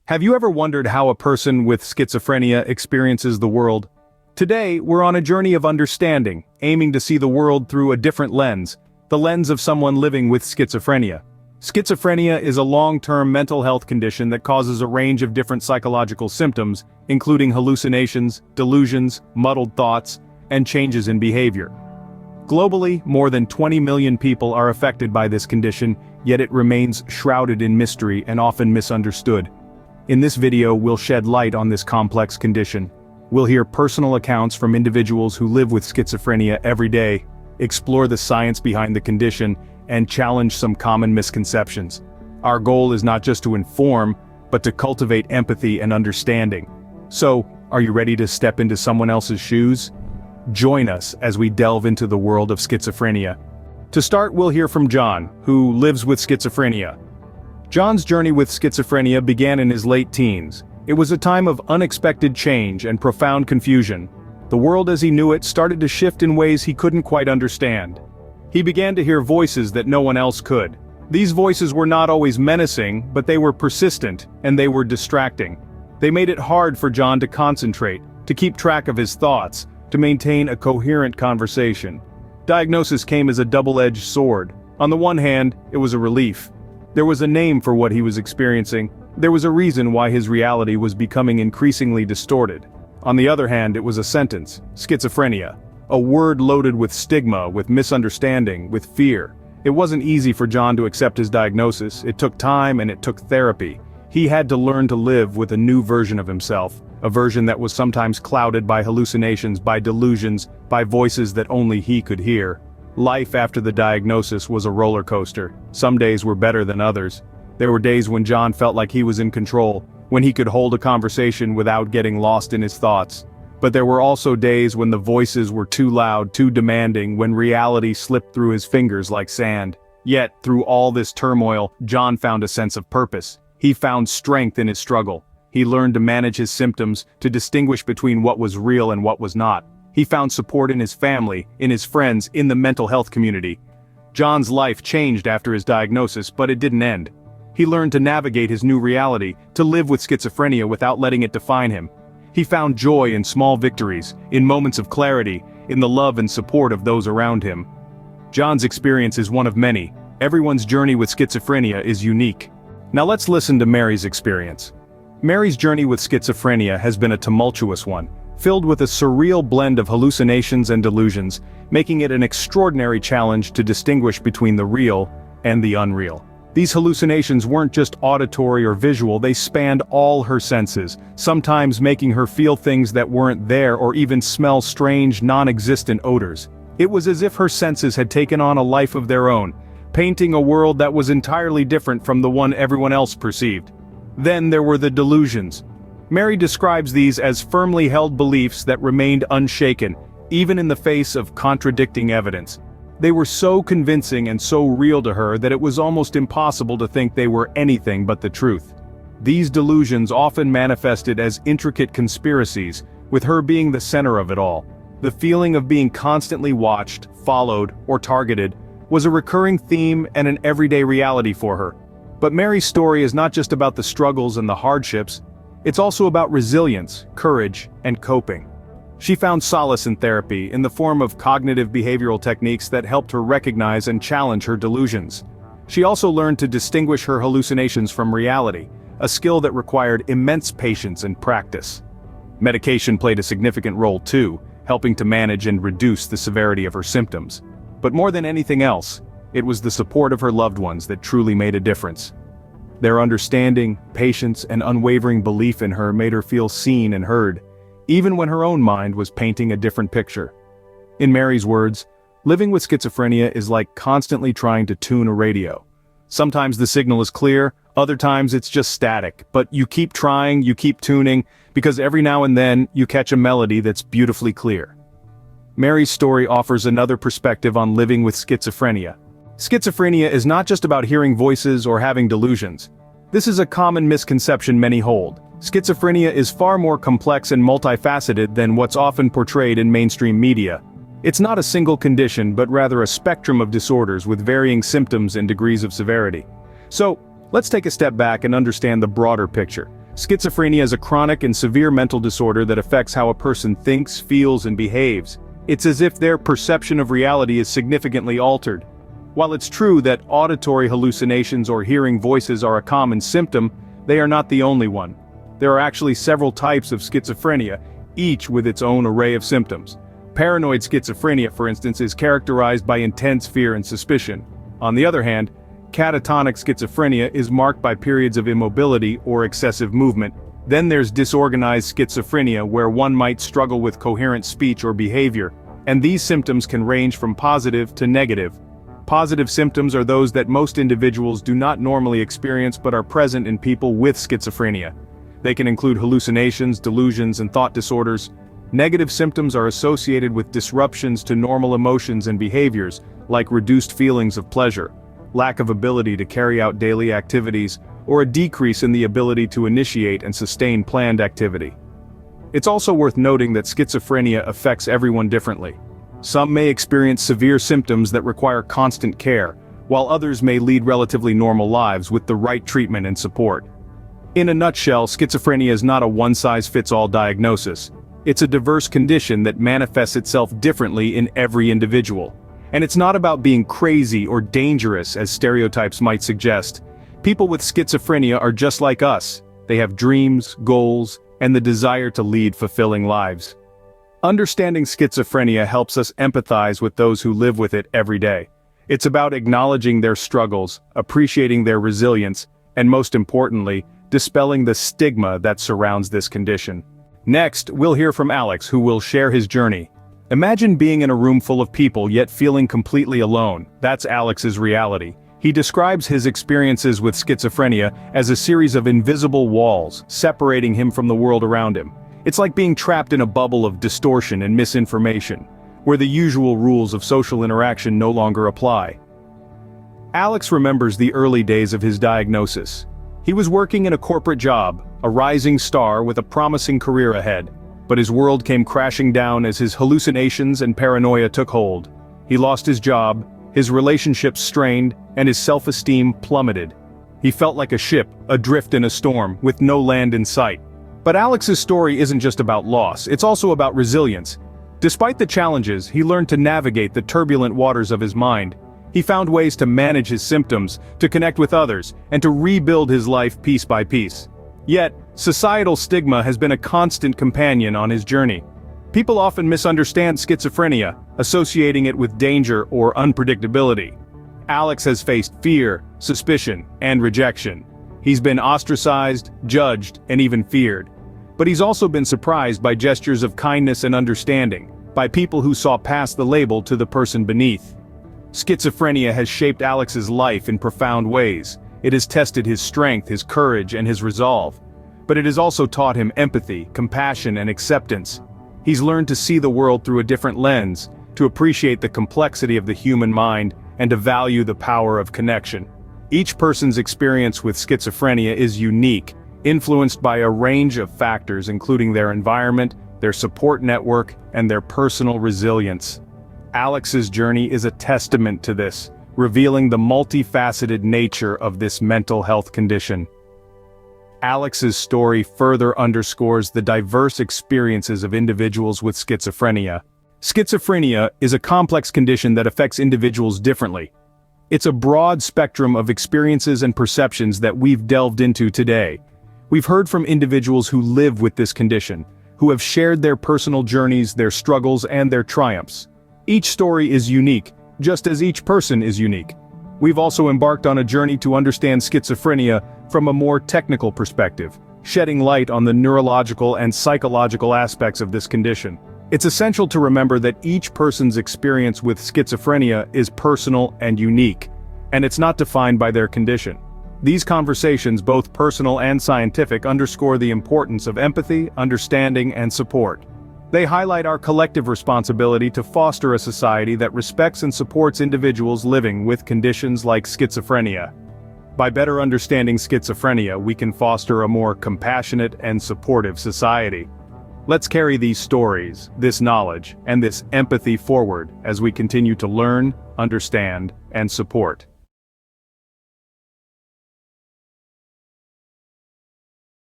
Have you ever wondered how a person with schizophrenia experiences the world? Today, we're on a journey of understanding, aiming to see the world through a different lens, the lens of someone living with schizophrenia. Schizophrenia is a long-term mental health condition that causes a range of different psychological symptoms, including hallucinations, delusions, muddled thoughts, and changes in behavior. Globally, more than 20 million people are affected by this condition, yet it remains shrouded in mystery and often misunderstood. In this video, we'll shed light on this complex condition. We'll hear personal accounts from individuals who live with schizophrenia every day, explore the science behind the condition, and challenge some common misconceptions. Our goal is not just to inform, but to cultivate empathy and understanding. So, are you ready to step into someone else's shoes? Join us as we delve into the world of schizophrenia. To start, we'll hear from John, who lives with schizophrenia. John's journey with schizophrenia began in his late teens. It was a time of unexpected change and profound confusion. The world as he knew it started to shift in ways he couldn't quite understand. He began to hear voices that no one else could. These voices were not always menacing, but they were persistent, and they were distracting. They made it hard for John to concentrate, to keep track of his thoughts, to maintain a coherent conversation. Diagnosis came as a double-edged sword. On the one hand, it was a relief. There was a name for what he was experiencing. There was a reason why his reality was becoming increasingly distorted. On the other hand, it was a sentence: schizophrenia. A word loaded with stigma, with misunderstanding, with fear. It wasn't easy for John to accept his diagnosis. It took time and it took therapy. He had to learn to live with a new version of himself, a version that was sometimes clouded by hallucinations, by delusions, by voices that only he could hear. Life after the diagnosis was a roller coaster. Some days were better than others. There were days when John felt like he was in control, when he could hold a conversation without getting lost in his thoughts. But there were also days when the voices were too loud, too demanding, when reality slipped through his fingers like sand. Yet, through all this turmoil, John found a sense of purpose. He found strength in his struggle. He learned to manage his symptoms, to distinguish between what was real and what was not. He found support in his family, in his friends, in the mental health community. John's life changed after his diagnosis, but it didn't end. He learned to navigate his new reality, to live with schizophrenia without letting it define him. He found joy in small victories, in moments of clarity, in the love and support of those around him. John's experience is one of many. Everyone's journey with schizophrenia is unique. Now let's listen to Mary's experience. Mary's journey with schizophrenia has been a tumultuous one, filled with a surreal blend of hallucinations and delusions, making it an extraordinary challenge to distinguish between the real and the unreal. These hallucinations weren't just auditory or visual, they spanned all her senses, sometimes making her feel things that weren't there or even smell strange, non-existent odors. It was as if her senses had taken on a life of their own, painting a world that was entirely different from the one everyone else perceived. Then there were the delusions. Mary describes these as firmly held beliefs that remained unshaken, even in the face of contradicting evidence. They were so convincing and so real to her that it was almost impossible to think they were anything but the truth. These delusions often manifested as intricate conspiracies, with her being the center of it all. The feeling of being constantly watched, followed, or targeted was a recurring theme and an everyday reality for her. But Mary's story is not just about the struggles and the hardships. It's also about resilience, courage, and coping. She found solace in therapy in the form of cognitive behavioral techniques that helped her recognize and challenge her delusions. She also learned to distinguish her hallucinations from reality, a skill that required immense patience and practice. Medication played a significant role too, helping to manage and reduce the severity of her symptoms. But more than anything else, it was the support of her loved ones that truly made a difference. Their understanding, patience, and unwavering belief in her made her feel seen and heard, even when her own mind was painting a different picture. In Mary's words, living with schizophrenia is like constantly trying to tune a radio. Sometimes the signal is clear, other times it's just static, but you keep trying, you keep tuning, because every now and then you catch a melody that's beautifully clear. Mary's story offers another perspective on living with schizophrenia. Schizophrenia is not just about hearing voices or having delusions. This is a common misconception many hold. Schizophrenia is far more complex and multifaceted than what's often portrayed in mainstream media. It's not a single condition, but rather a spectrum of disorders with varying symptoms and degrees of severity. So, let's take a step back and understand the broader picture. Schizophrenia is a chronic and severe mental disorder that affects how a person thinks, feels, and behaves. It's as if their perception of reality is significantly altered. While it's true that auditory hallucinations or hearing voices are a common symptom, they are not the only one. There are actually several types of schizophrenia, each with its own array of symptoms. Paranoid schizophrenia, for instance, is characterized by intense fear and suspicion. On the other hand, catatonic schizophrenia is marked by periods of immobility or excessive movement. Then there's disorganized schizophrenia, where one might struggle with coherent speech or behavior, and these symptoms can range from positive to negative. Positive symptoms are those that most individuals do not normally experience but are present in people with schizophrenia. They can include hallucinations, delusions, and thought disorders. Negative symptoms are associated with disruptions to normal emotions and behaviors, like reduced feelings of pleasure, lack of ability to carry out daily activities, or a decrease in the ability to initiate and sustain planned activity. It's also worth noting that schizophrenia affects everyone differently. Some may experience severe symptoms that require constant care, while others may lead relatively normal lives with the right treatment and support. In a nutshell, schizophrenia is not a one-size-fits-all diagnosis. It's a diverse condition that manifests itself differently in every individual. And it's not about being crazy or dangerous, as stereotypes might suggest. People with schizophrenia are just like us. They have dreams, goals, and the desire to lead fulfilling lives. Understanding schizophrenia helps us empathize with those who live with it every day. It's about acknowledging their struggles, appreciating their resilience, and most importantly, dispelling the stigma that surrounds this condition. Next, we'll hear from Alex, who will share his journey. Imagine being in a room full of people yet feeling completely alone. That's Alex's reality. He describes his experiences with schizophrenia as a series of invisible walls, separating him from the world around him. It's like being trapped in a bubble of distortion and misinformation, where the usual rules of social interaction no longer apply. Alex remembers the early days of his diagnosis. He was working in a corporate job, a rising star with a promising career ahead, but his world came crashing down as his hallucinations and paranoia took hold. He lost his job, his relationships strained, and his self-esteem plummeted. He felt like a ship, adrift in a storm, with no land in sight. But Alex's story isn't just about loss, it's also about resilience. Despite the challenges, he learned to navigate the turbulent waters of his mind. He found ways to manage his symptoms, to connect with others, and to rebuild his life piece by piece. Yet, societal stigma has been a constant companion on his journey. People often misunderstand schizophrenia, associating it with danger or unpredictability. Alex has faced fear, suspicion, and rejection. He's been ostracized, judged, and even feared. But he's also been surprised by gestures of kindness and understanding, by people who saw past the label to the person beneath. Schizophrenia has shaped Alex's life in profound ways. It has tested his strength, his courage, and his resolve. But it has also taught him empathy, compassion, and acceptance. He's learned to see the world through a different lens, to appreciate the complexity of the human mind, and to value the power of connection. Each person's experience with schizophrenia is unique, influenced by a range of factors including their environment, their support network, and their personal resilience. Alex's journey is a testament to this, revealing the multifaceted nature of this mental health condition. Alex's story further underscores the diverse experiences of individuals with schizophrenia. Schizophrenia is a complex condition that affects individuals differently. It's a broad spectrum of experiences and perceptions that we've delved into today. We've heard from individuals who live with this condition, who have shared their personal journeys, their struggles, and their triumphs. Each story is unique, just as each person is unique. We've also embarked on a journey to understand schizophrenia from a more technical perspective, shedding light on the neurological and psychological aspects of this condition. It's essential to remember that each person's experience with schizophrenia is personal and unique, and it's not defined by their condition. These conversations, both personal and scientific, underscore the importance of empathy, understanding, and support. They highlight our collective responsibility to foster a society that respects and supports individuals living with conditions like schizophrenia. By better understanding schizophrenia, we can foster a more compassionate and supportive society. Let's carry these stories, this knowledge, and this empathy forward as we continue to learn, understand, and support.